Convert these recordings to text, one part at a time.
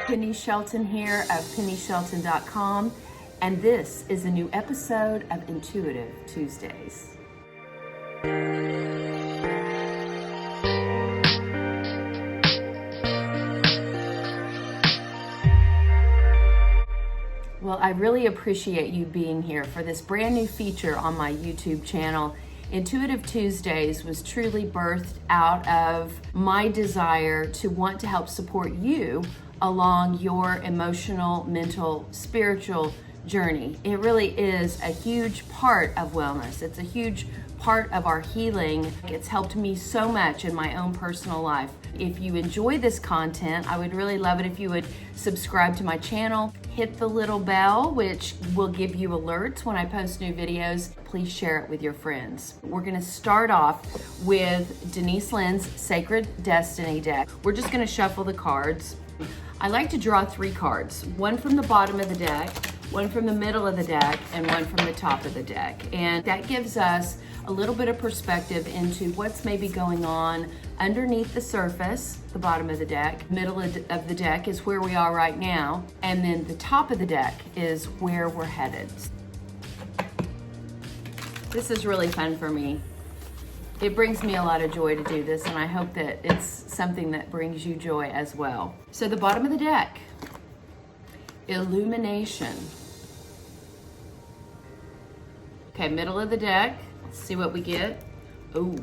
Penni Shelton here of PenniShelton.com, and this is a new episode of Intuitive Tuesdays. Well, I really appreciate you being here for this brand new feature on my YouTube channel. Intuitive Tuesdays was truly birthed out of my desire to want to help support you along your emotional, mental, spiritual journey. It really is a huge part of wellness. It's a huge part of our healing. It's helped me so much in my own personal life. If you enjoy this content, I would really love it if you would subscribe to my channel, hit the little bell, which will give you alerts when I post new videos. Please share it with your friends. We're gonna start off with Denise Lynn's Sacred Destiny deck. We're just gonna shuffle the cards. I like to draw 3 cards, one from the bottom of the deck, one from the middle of the deck, and one from the top of the deck. And that gives us a little bit of perspective into what's maybe going on underneath the surface, the bottom of the deck. Middle of the deck is where we are right now, and then the top of the deck is where we're headed. This is really fun for me. It brings me a lot of joy to do this, and I hope that it's something that brings you joy as well. So the bottom of the deck, Illumination. Okay, middle of the deck, let's see what we get. Ooh,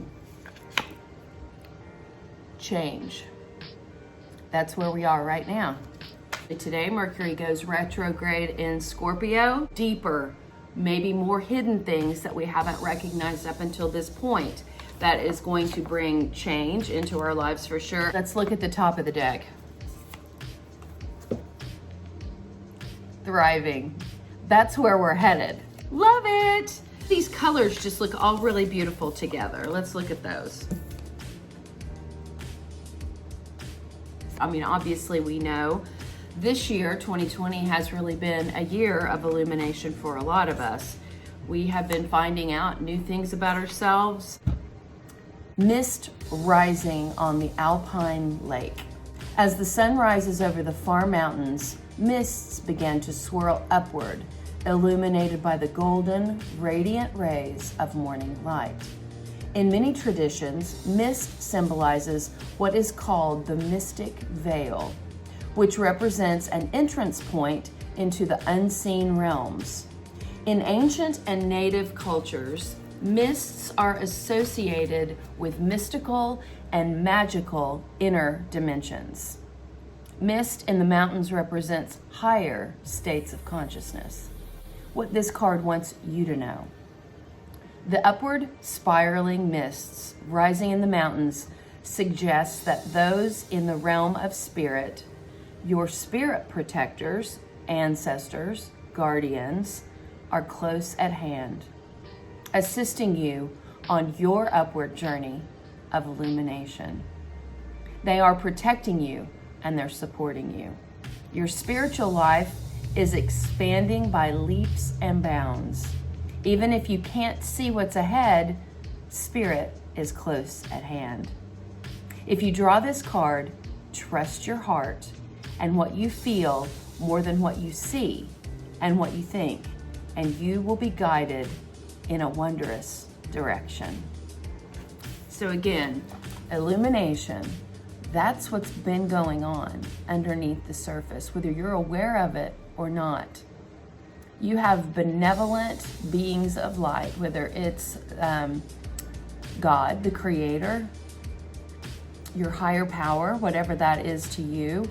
Change. That's where we are right now. Today, Mercury goes retrograde in Scorpio. Deeper, maybe more hidden things that we haven't recognized up until this point. That is going to bring change into our lives for sure. Let's look at the top of the deck. Thriving. That's where we're headed. Love it. These colors just look all really beautiful together. Let's look at those. I mean, obviously we know this year, 2020, has really been a year of illumination for a lot of us. We have been finding out new things about ourselves. Mist rising on the Alpine Lake. As the sun rises over the far mountains, mists began to swirl upward, illuminated by the golden, radiant rays of morning light. In many traditions, mist symbolizes what is called the mystic veil, which represents an entrance point into the unseen realms. In ancient and native cultures, mists are associated with mystical and magical inner dimensions. Mist in the mountains represents higher states of consciousness. What this card wants you to know. The upward spiraling mists rising in the mountains suggests that those in the realm of spirit, your spirit protectors, ancestors, guardians, are close at hand, assisting you on your upward journey of illumination. They are protecting you and they're supporting you. Your spiritual life is expanding by leaps and bounds. Even if you can't see what's ahead, spirit is close at hand. If you draw this card, trust your heart and what you feel more than what you see and what you think, and you will be guided in a wondrous direction. So again, illumination, that's what's been going on underneath the surface, whether you're aware of it or not. You have benevolent beings of light, whether it's God, the creator, your higher power, whatever that is to you,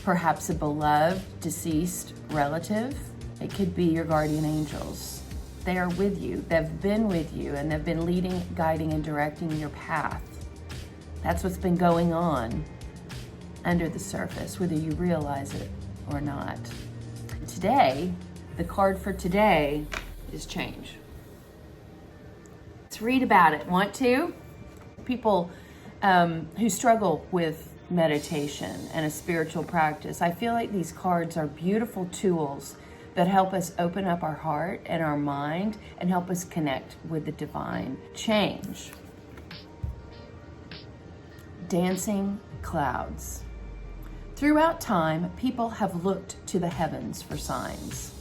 perhaps a beloved, deceased relative. It could be your guardian angels. They are with you. They've been with you, and they've been leading, guiding, and directing your path. That's what's been going on under the surface, whether you realize it or not. Today, the card for today is change. Let's read about it. Want to? People who struggle with meditation and a spiritual practice, I feel like these cards are beautiful tools that help us open up our heart and our mind and help us connect with the divine. Change. Dancing clouds. Throughout time, people have looked to the heavens for signs.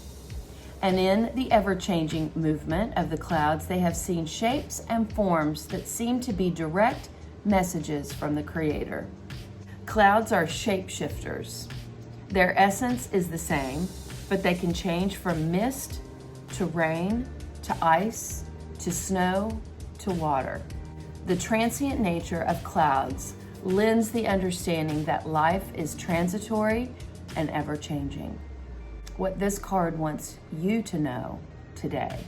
And in the ever-changing movement of the clouds, they have seen shapes and forms that seem to be direct messages from the Creator. Clouds are shapeshifters. Their essence is the same, but they can change from mist to rain to ice to snow to water. The transient nature of clouds lends the understanding that life is transitory and ever-changing. What this card wants you to know today: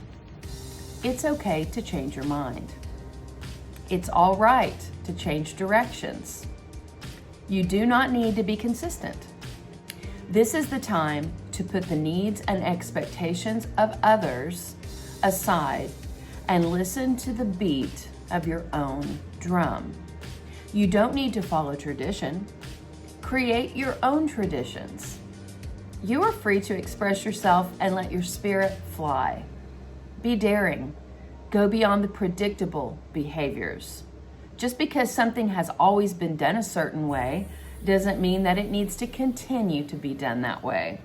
it's okay to change your mind. It's all right to change directions. You do not need to be consistent. This is the time to put the needs and expectations of others aside and listen to the beat of your own drum. You don't need to follow tradition. Create your own traditions. You are free to express yourself and let your spirit fly. Be daring. Go beyond the predictable behaviors. Just because something has always been done a certain way doesn't mean that it needs to continue to be done that way.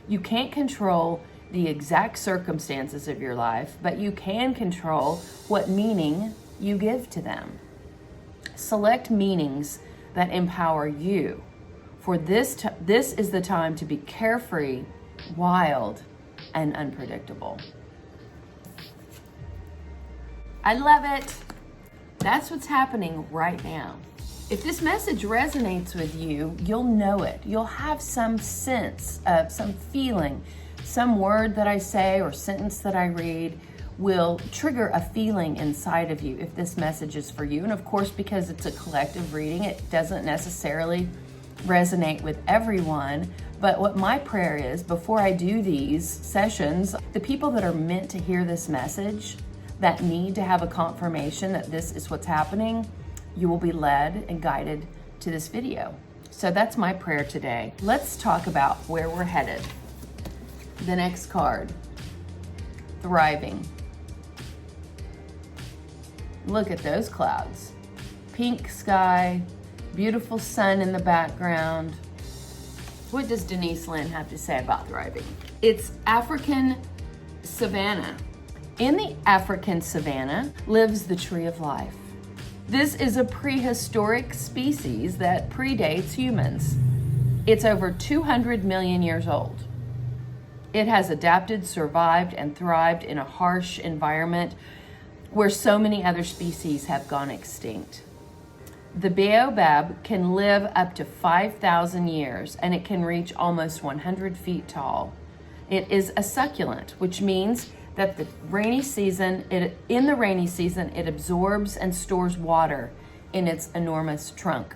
You can't control the exact circumstances of your life, but you can control what meaning you give to them. Select meanings that empower you. For this is the time to be carefree, wild, and unpredictable. I love it. That's what's happening right now. If this message resonates with you, you'll know it. You'll have some sense of some feeling. Some word that I say or sentence that I read will trigger a feeling inside of you if this message is for you. And of course, because it's a collective reading, it doesn't necessarily resonate with everyone. But what my prayer is, before I do these sessions, the people that are meant to hear this message, that need to have a confirmation that this is what's happening, you will be led and guided to this video. So that's my prayer today. Let's talk about where we're headed. The next card, thriving. Look at those clouds. Pink sky, beautiful sun in the background. What does Denise Lynn have to say about thriving? It's African savanna. In the African savanna lives the tree of life. This is a prehistoric species that predates humans. It's over 200 million years old. It has adapted, survived, and thrived in a harsh environment where so many other species have gone extinct. The baobab can live up to 5,000 years, and it can reach almost 100 feet tall. It is a succulent, which means that in the rainy season, it absorbs and stores water in its enormous trunk.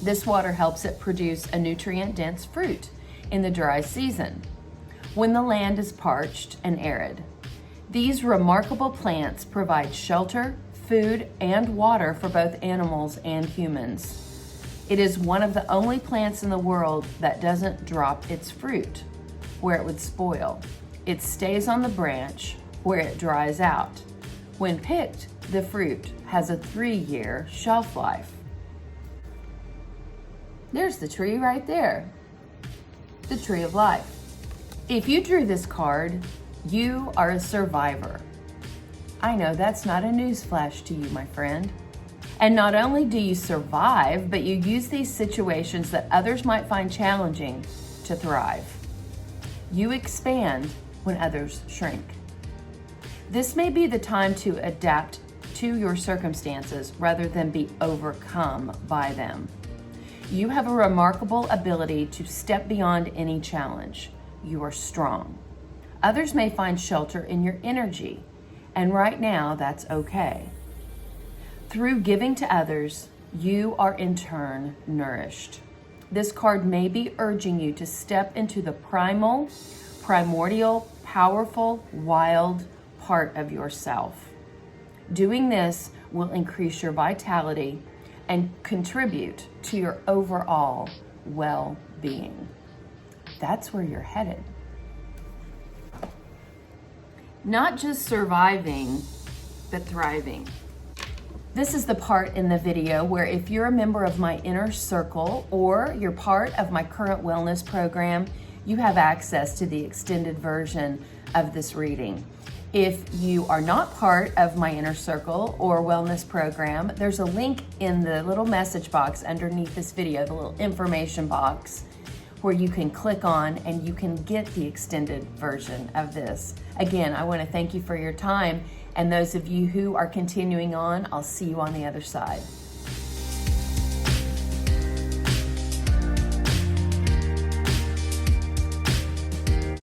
This water helps it produce a nutrient-dense fruit in the dry season, when the land is parched and arid. These remarkable plants provide shelter, food, and water for both animals and humans. It is one of the only plants in the world that doesn't drop its fruit where it would spoil. It stays on the branch where it dries out. When picked, the fruit has a 3-year shelf life. There's the tree right there, the tree of life. If you drew this card, you are a survivor. I know that's not a newsflash to you, my friend. And not only do you survive, but you use these situations that others might find challenging to thrive. You expand when others shrink. This may be the time to adapt to your circumstances rather than be overcome by them. You have a remarkable ability to step beyond any challenge. You are strong. Others may find shelter in your energy, and right now that's okay. Through giving to others, you are in turn nourished. This card may be urging you to step into the primordial, powerful, wild part of yourself. Doing this will increase your vitality and contribute to your overall well-being. That's where you're headed. Not just surviving, but thriving. This is the part in the video where if you're a member of my inner circle or you're part of my current wellness program, you have access to the extended version of this reading. If you are not part of my inner circle or wellness program, there's a link in the little message box underneath this video, the little information box, where you can click on and you can get the extended version of this. Again, I want to thank you for your time, and those of you who are continuing on, I'll see you on the other side.